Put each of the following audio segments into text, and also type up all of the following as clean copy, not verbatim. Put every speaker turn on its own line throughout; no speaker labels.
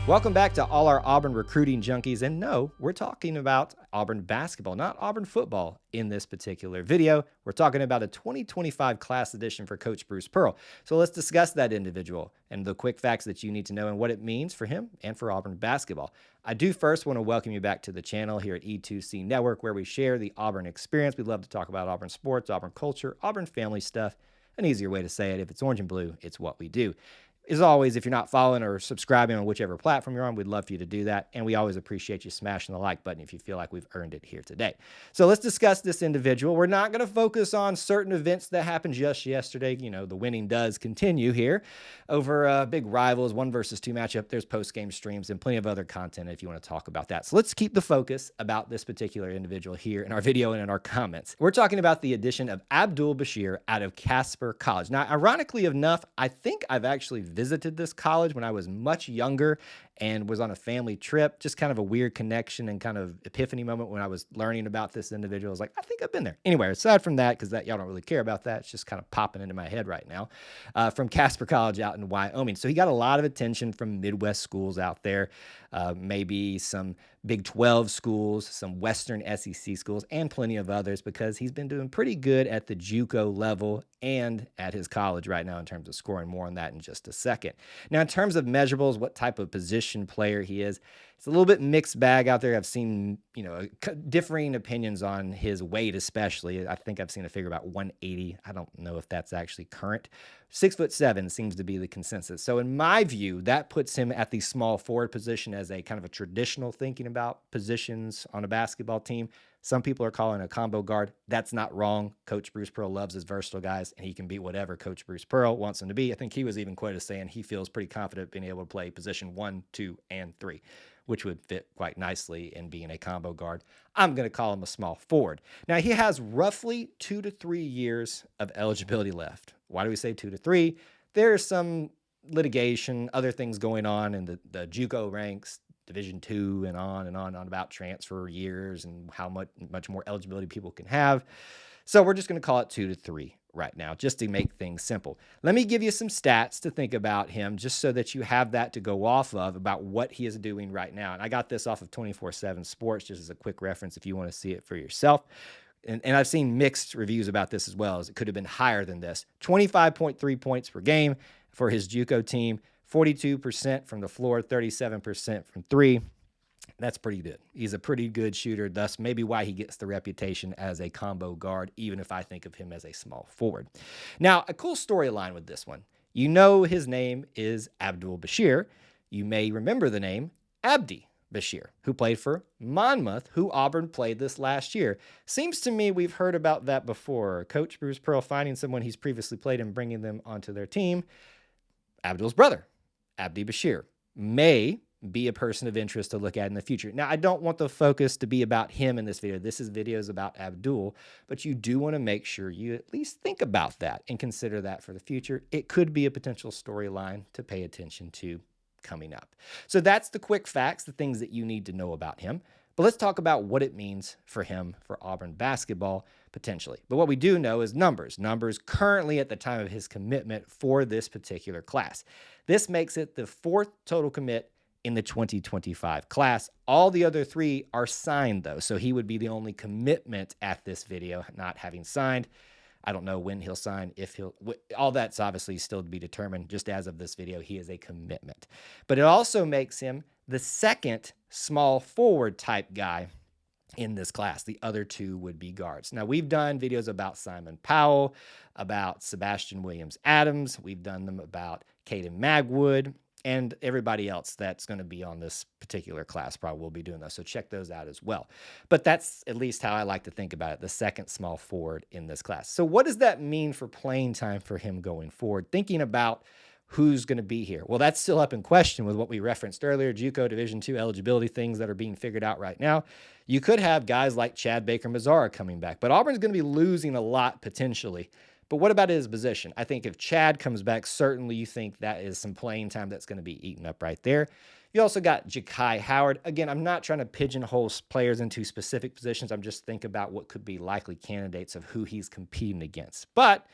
Welcome back to all our Auburn recruiting junkies. And no, we're talking about Auburn basketball, not Auburn football in this particular video. We're talking about a 2025 class edition for Coach Bruce Pearl. So let's discuss that individual and the quick facts that you need to know and what it means for him and for Auburn basketball. I do first want to welcome you back to the channel here at E2C Network, where we share the Auburn experience. We love to talk about Auburn sports, Auburn culture, Auburn family stuff. An easier way to say it, if it's orange and blue, it's what we do. As always, if you're not following or subscribing on whichever platform you're on, we'd love for you to do that. And we always appreciate you smashing the like button if you feel like we've earned it here today. So let's discuss this individual. We're not going to focus on certain events that happened just yesterday. You know, the winning does continue here over big rivals, 1 versus 2 matchup. There's post-game streams and plenty of other content if you want to talk about that. So let's keep the focus about this particular individual here in our video and in our comments. We're talking about the addition of Abdul Bashir out of Casper College. Now, ironically enough, I think I've actually visited this college when I was much younger and was on a family trip. Just kind of a weird connection and kind of epiphany moment when I was learning about this individual. I was like, I think I've been there. Anyway, aside from that, because y'all don't really care about that, it's just kind of popping into my head right now, from Casper College out in Wyoming. So he got a lot of attention from Midwest schools out there, maybe some Big 12 schools, some Western SEC schools, and plenty of others, because he's been doing pretty good at the JUCO level and at his college right now in terms of scoring. More on that in just a second. Now, in terms of measurables, what type of position player he is, it's a little bit mixed bag out there. I've seen, differing opinions on his weight, especially. I think I've seen a figure about 180. I don't know if that's actually current. 6'7" seems to be the consensus. So in my view, that puts him at the small forward position as a kind of a traditional thinking about positions on a basketball team. Some people are calling a combo guard. That's not wrong. Coach Bruce Pearl loves his versatile guys, and he can be whatever Coach Bruce Pearl wants him to be. I think he was even quoted as saying he feels pretty confident being able to play position 1, 2, and 3, which would fit quite nicely in being a combo guard. I'm going to call him a small forward. Now, he has roughly 2 to 3 years of eligibility left. Why do we say 2 to 3? There's some litigation, other things going on in the JUCO ranks, Division II, and on about transfer years and how much more eligibility people can have. So we're just going to call it 2 to 3 right now, just to make things simple. Let me give you some stats to think about him, just so that you have that to go off of about what he is doing right now. And I got this off of 24/7 Sports, just as a quick reference if you want to see it for yourself. And I've seen mixed reviews about this as well, as it could have been higher than this. 25.3 points per game for his JUCO team, 42% from the floor, 37% from 3. That's pretty good. He's a pretty good shooter, thus maybe why he gets the reputation as a combo guard, even if I think of him as a small forward. Now, a cool storyline with this one. You know his name is Abdul Bashir. You may remember the name Abdi Bashir, who played for Monmouth, who Auburn played this last year. Seems to me we've heard about that before. Coach Bruce Pearl finding someone he's previously played and bringing them onto their team. Abdul's brother, Abdi Bashir, may be a person of interest to look at in the future. Now, I don't want the focus to be about him in this video. This is videos about Abdul, but you do want to make sure you at least think about that and consider that for the future. It could be a potential storyline to pay attention to coming up. So that's the quick facts, the things that you need to know about him. But let's talk about what it means for him for Auburn basketball potentially. But what we do know is numbers. Numbers currently at the time of his commitment for this particular class. This makes it the 4th total commit in the 2025 class. All the other 3 are signed, though. So he would be the only commitment at this video, not having signed. I don't know when he'll sign, if he'll, all that's obviously still to be determined. Just as of this video, he is a commitment. But it also makes him the 2nd small forward type guy in this class. The other 2 would be guards. Now, we've done videos about Simon Powell, about Sebastian Williams-Adams. We've done them about Caden Magwood, and everybody else that's going to be on this particular class probably will be doing those. So check those out as well. But that's at least how I like to think about it, the 2nd small forward in this class. So what does that mean for playing time for him going forward? Thinking about who's going to be here. Well, that's still up in question with what we referenced earlier, JUCO Division II eligibility things that are being figured out right now. You could have guys like Chad Baker-Mazara coming back, but Auburn's going to be losing a lot potentially. But what about his position? I think if Chad comes back, certainly you think that is some playing time that's going to be eaten up right there. You also got Ja'Kai Howard. Again, I'm not trying to pigeonhole players into specific positions. I'm just thinking about what could be likely candidates of who he's competing against. But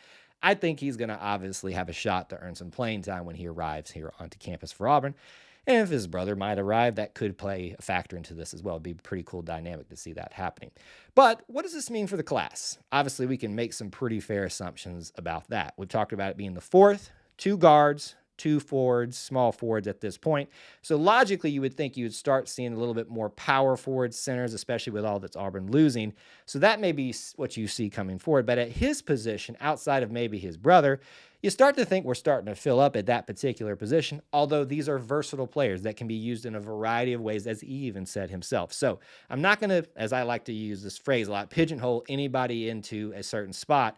I think he's going to obviously have a shot to earn some playing time when he arrives here onto campus for Auburn. And if his brother might arrive, that could play a factor into this as well. It'd be a pretty cool dynamic to see that happening. But what does this mean for the class? Obviously, we can make some pretty fair assumptions about that. We've talked about it being the fourth, 2 guards, 2 forwards, small forwards at this point. So logically, you would think you would start seeing a little bit more power forward centers, especially with all that's Auburn losing. So that may be what you see coming forward. But at his position, outside of maybe his brother, you start to think we're starting to fill up at that particular position, although these are versatile players that can be used in a variety of ways, as he even said himself. So I'm not going to, as I like to use this phrase a lot, pigeonhole anybody into a certain spot.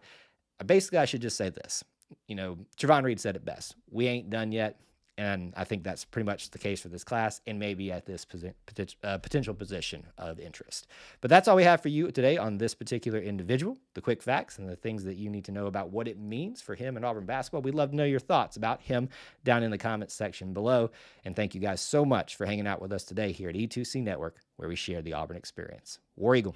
Basically, I should just say this. Trevon Reed said it best. We ain't done yet. And I think that's pretty much the case for this class and maybe at this potential position of interest. But that's all we have for you today on this particular individual, the quick facts and the things that you need to know about what it means for him in Auburn basketball. We'd love to know your thoughts about him down in the comments section below. And thank you guys so much for hanging out with us today here at E2C Network, where we share the Auburn experience. War Eagle.